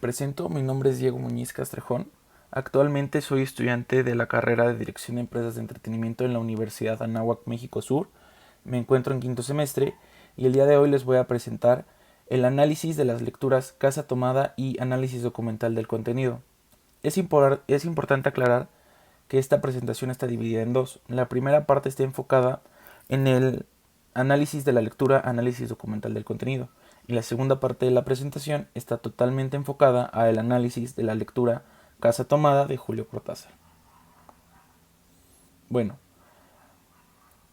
Presento, mi nombre es Diego Muñiz Castrejón. Actualmente soy estudiante de la carrera de Dirección de Empresas de Entretenimiento en la Universidad Anáhuac, México Sur. Me encuentro en quinto semestre y el día de hoy les voy a presentar el análisis de las lecturas Casa Tomada y análisis documental del contenido. Es importante aclarar que esta presentación está dividida en dos. La primera parte está enfocada en el análisis de la lectura, análisis documental del contenido. Y la segunda parte de la presentación está totalmente enfocada al análisis de la lectura Casa Tomada de Julio Cortázar. Bueno,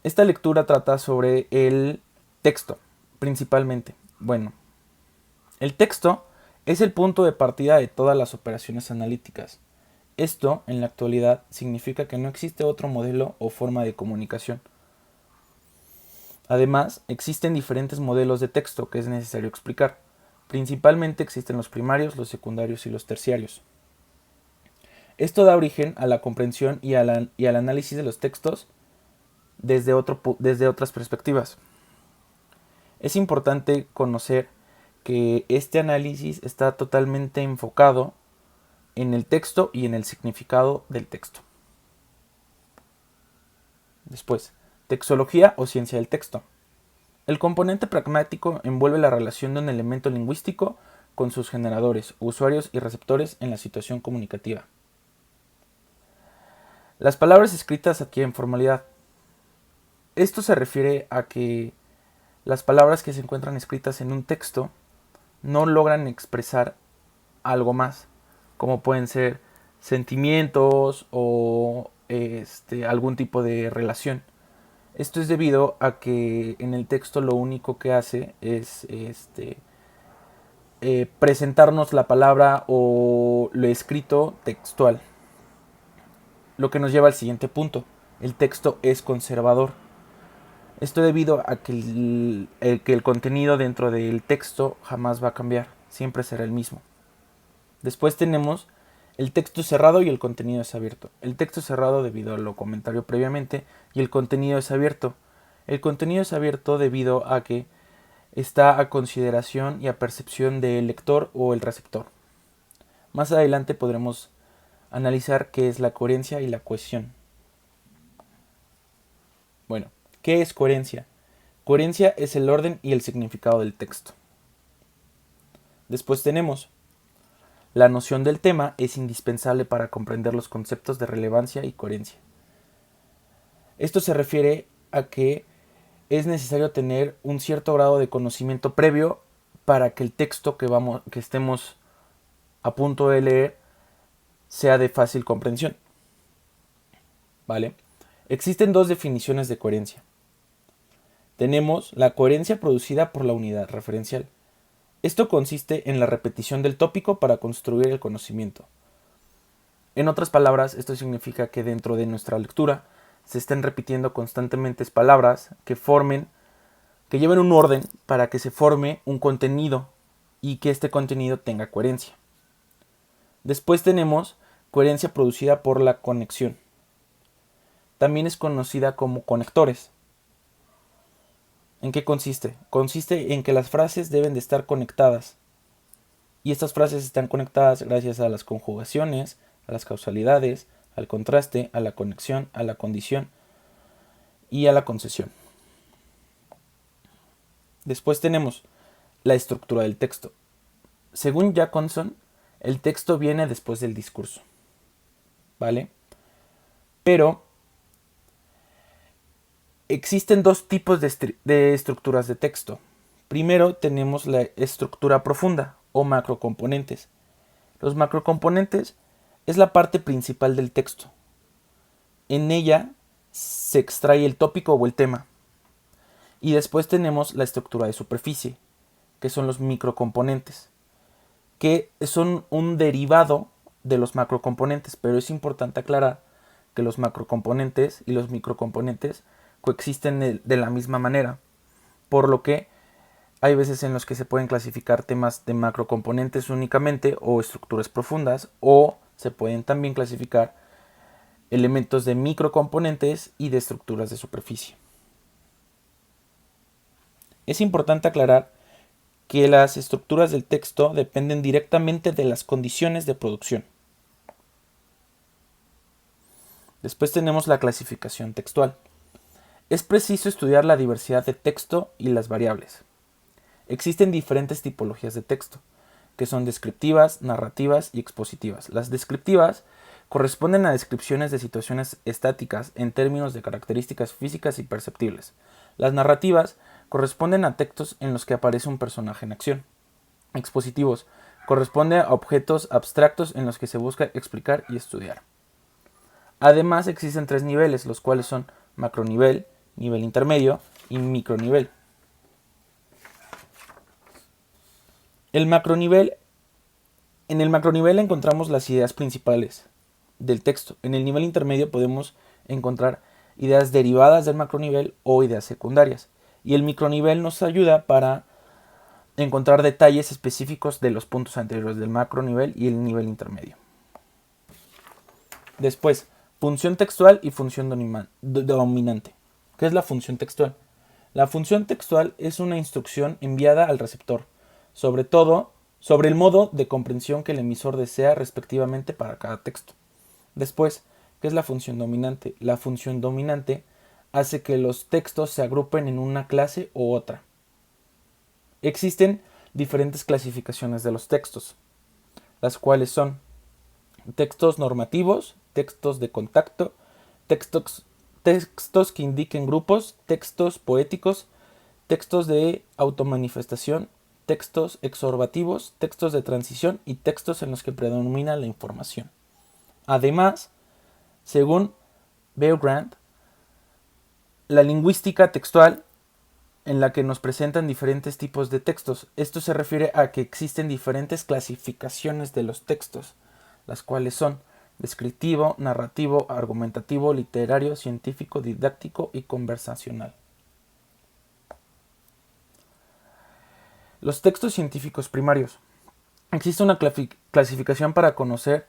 esta lectura trata sobre el texto, principalmente. Bueno, el texto es el punto de partida de todas las operaciones analíticas. Esto, en la actualidad, significa que no existe otro modelo o forma de comunicación. Además, existen diferentes modelos de texto que es necesario explicar. Principalmente existen los primarios, los secundarios y los terciarios. Esto da origen a la comprensión y al análisis de los textos desde otras perspectivas. Es importante conocer que este análisis está totalmente enfocado en el texto y en el significado del texto. Después, textología o ciencia del texto. El componente pragmático envuelve la relación de un elemento lingüístico con sus generadores, usuarios y receptores en la situación comunicativa. Las palabras escritas adquieren formalidad. Esto se refiere a que las palabras que se encuentran escritas en un texto no logran expresar algo más, como pueden ser sentimientos o algún tipo de relación. Esto es debido a que en el texto lo único que hace es presentarnos la palabra o lo escrito textual. Lo que nos lleva al siguiente punto. El texto es conservador. Esto debido a que el contenido dentro del texto jamás va a cambiar. Siempre será el mismo. Después tenemos el texto cerrado y el contenido es abierto. El texto cerrado debido a lo comentario previamente y el contenido es abierto. El contenido es abierto debido a que está a consideración y a percepción del lector o el receptor. Más adelante podremos analizar qué es la coherencia y la cohesión. Bueno, ¿qué es coherencia? Coherencia es el orden y el significado del texto. Después tenemos la noción del tema es indispensable para comprender los conceptos de relevancia y coherencia. Esto se refiere a que es necesario tener un cierto grado de conocimiento previo para que el texto que estemos a punto de leer sea de fácil comprensión. ¿Vale? Existen dos definiciones de coherencia. Tenemos la coherencia producida por la unidad referencial. Esto consiste en la repetición del tópico para construir el conocimiento. En otras palabras, esto significa que dentro de nuestra lectura se estén repitiendo constantemente palabras que lleven un orden para que se forme un contenido y que este contenido tenga coherencia. Después tenemos coherencia producida por la conexión. También es conocida como conectores. ¿En qué consiste? Consiste en que las frases deben de estar conectadas. Y estas frases están conectadas gracias a las conjugaciones, a las causalidades, al contraste, a la conexión, a la condición y a la concesión. Después tenemos la estructura del texto. Según Jacobson, el texto viene después del discurso. ¿Vale? Pero existen dos tipos de estructuras de texto. Primero tenemos la estructura profunda o macrocomponentes. Los macrocomponentes es la parte principal del texto. En ella se extrae el tópico o el tema. Y después tenemos la estructura de superficie, que son los microcomponentes, que son un derivado de los macrocomponentes, pero es importante aclarar que los macrocomponentes y los microcomponentes coexisten de la misma manera, por lo que hay veces en los que se pueden clasificar temas de macrocomponentes únicamente o estructuras profundas, o se pueden también clasificar elementos de microcomponentes y de estructuras de superficie. Es importante aclarar que las estructuras del texto dependen directamente de las condiciones de producción. Después tenemos la clasificación textual. Es preciso estudiar la diversidad de texto y las variables. Existen diferentes tipologías de texto, que son descriptivas, narrativas y expositivas. Las descriptivas corresponden a descripciones de situaciones estáticas en términos de características físicas y perceptibles. Las narrativas corresponden a textos en los que aparece un personaje en acción. Expositivos corresponden a objetos abstractos en los que se busca explicar y estudiar. Además, existen 3 niveles, los cuales son macronivel, nivel intermedio y micronivel. En el macronivel encontramos las ideas principales del texto. En el nivel intermedio podemos encontrar ideas derivadas del macronivel o ideas secundarias. Y el micronivel nos ayuda para encontrar detalles específicos de los puntos anteriores del macronivel y el nivel intermedio. Después, función textual y función dominante. ¿Qué es la función textual? La función textual es una instrucción enviada al receptor, sobre el modo de comprensión que el emisor desea respectivamente para cada texto. Después, ¿qué es la función dominante? La función dominante hace que los textos se agrupen en una clase u otra. Existen diferentes clasificaciones de los textos, las cuales son textos normativos, textos de contacto, textos que indiquen grupos, textos poéticos, textos de automanifestación, textos exorbativos, textos de transición y textos en los que predomina la información. Además, según Beaugrand, la lingüística textual en la que nos presentan diferentes tipos de textos. Esto se refiere a que existen diferentes clasificaciones de los textos, las cuales son descriptivo, narrativo, argumentativo, literario, científico, didáctico y conversacional. Los textos científicos primarios. Existe una clasificación para conocer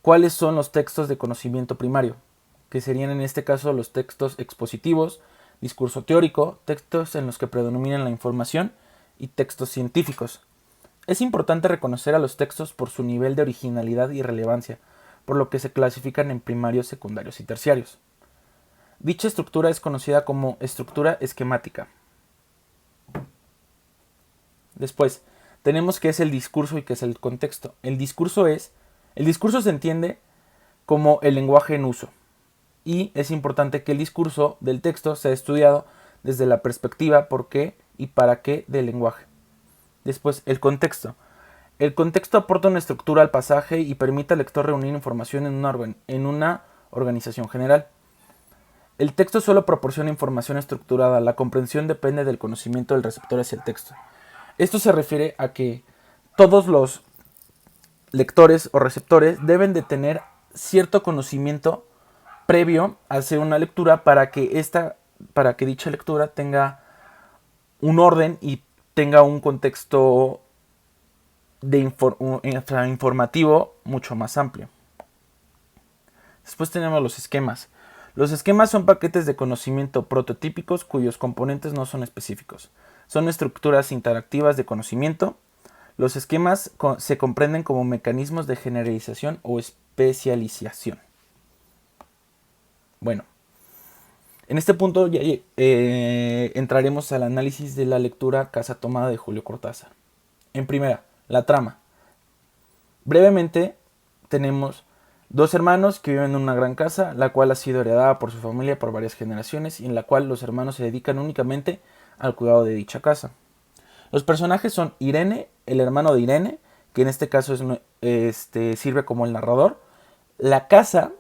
cuáles son los textos de conocimiento primario, que serían en este caso los textos expositivos, discurso teórico, textos en los que predominan la información y textos científicos. Es importante reconocer a los textos por su nivel de originalidad y relevancia, por lo que se clasifican en primarios, secundarios y terciarios. Dicha estructura es conocida como estructura esquemática. Después, tenemos qué es el discurso y qué es el contexto. El discurso se entiende como el lenguaje en uso. Y es importante que el discurso del texto sea estudiado desde la perspectiva por qué y para qué del lenguaje. Después, el contexto. El contexto aporta una estructura al pasaje y permite al lector reunir información en una organización general. El texto solo proporciona información estructurada. La comprensión depende del conocimiento del receptor hacia el texto. Esto se refiere a que todos los lectores o receptores deben de tener cierto conocimiento previo a hacer una lectura para que dicha lectura tenga un orden y tenga un contexto informativo mucho más amplio. Después tenemos los esquemas. Los esquemas son paquetes de conocimiento prototípicos cuyos componentes no son específicos. Son estructuras interactivas de conocimiento. Los esquemas se comprenden como mecanismos de generalización o especialización. Bueno, en este punto ya entraremos al análisis de la lectura Casa Tomada de Julio Cortázar. En primera, la trama. Brevemente, tenemos 2 hermanos que viven en una gran casa, la cual ha sido heredada por su familia por varias generaciones y en la cual los hermanos se dedican únicamente al cuidado de dicha casa. Los personajes son Irene, el hermano de Irene, que en este caso sirve como el narrador. La casa,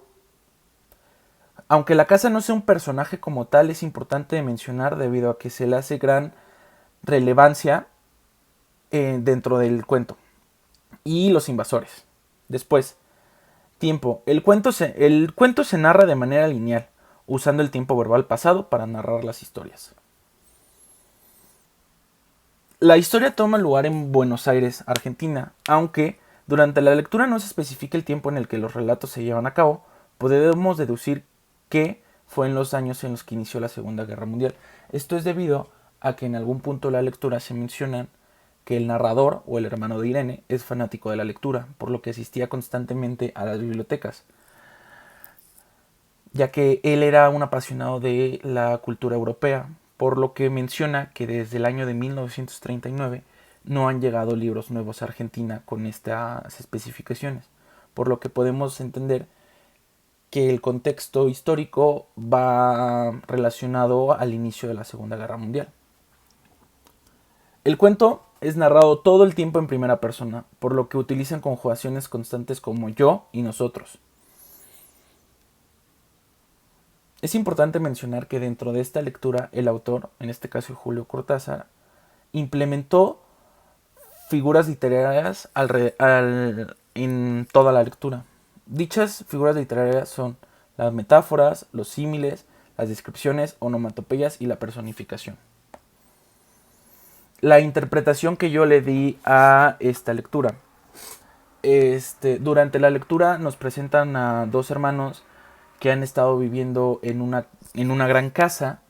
aunque la casa no sea un personaje como tal, es importante mencionar debido a que se le hace gran relevancia dentro del cuento. Y los invasores. Después, tiempo. El cuento se narra de manera lineal, usando el tiempo verbal pasado para narrar las historias. La historia toma lugar en Buenos Aires, Argentina, aunque durante la lectura no se especifica el tiempo en el que los relatos se llevan a cabo, podemos deducir que fue en los años en los que inició la Segunda Guerra Mundial. Esto es debido a que en algún punto de la lectura se mencionan que el narrador o el hermano de Irene es fanático de la lectura, por lo que asistía constantemente a las bibliotecas, ya que él era un apasionado de la cultura europea, por lo que menciona que desde el año de 1939 no han llegado libros nuevos a Argentina con estas especificaciones, por lo que podemos entender que el contexto histórico va relacionado al inicio de la Segunda Guerra Mundial. El cuento es narrado todo el tiempo en primera persona, por lo que utilizan conjugaciones constantes como yo y nosotros. Es importante mencionar que dentro de esta lectura el autor, en este caso Julio Cortázar, implementó figuras literarias en toda la lectura. Dichas figuras literarias son las metáforas, los símiles, las descripciones, onomatopeyas y la personificación. La interpretación que yo le di a esta lectura. Durante la lectura nos presentan a dos hermanos que han estado viviendo en una gran casa,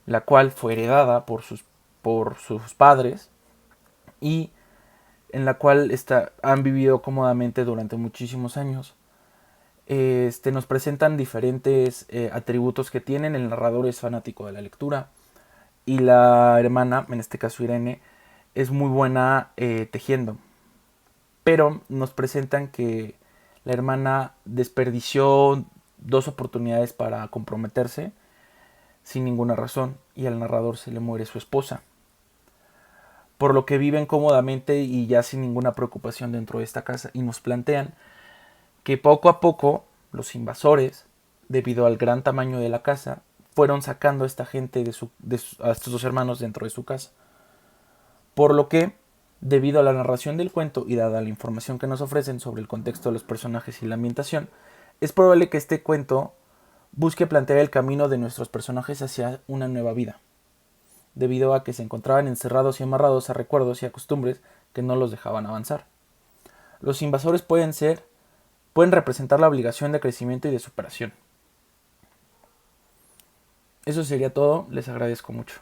la cual fue heredada por sus padres y en la cual han vivido cómodamente durante muchísimos años. Nos presentan diferentes atributos que tienen. El narrador es fanático de la lectura y la hermana, en este caso Irene, es muy buena tejiendo. Pero nos presentan que la hermana desperdició 2 oportunidades para comprometerse sin ninguna razón y al narrador se le muere su esposa. Por lo que viven cómodamente y ya sin ninguna preocupación dentro de esta casa, y nos plantean que poco a poco los invasores, debido al gran tamaño de la casa, fueron sacando a esta gente a estos dos hermanos dentro de su casa. Por lo que, debido a la narración del cuento y dada la información que nos ofrecen sobre el contexto de los personajes y la ambientación, es probable que este cuento busque plantear el camino de nuestros personajes hacia una nueva vida, debido a que se encontraban encerrados y amarrados a recuerdos y a costumbres que no los dejaban avanzar. Los invasores pueden representar la obligación de crecimiento y de superación. Eso sería todo, les agradezco mucho.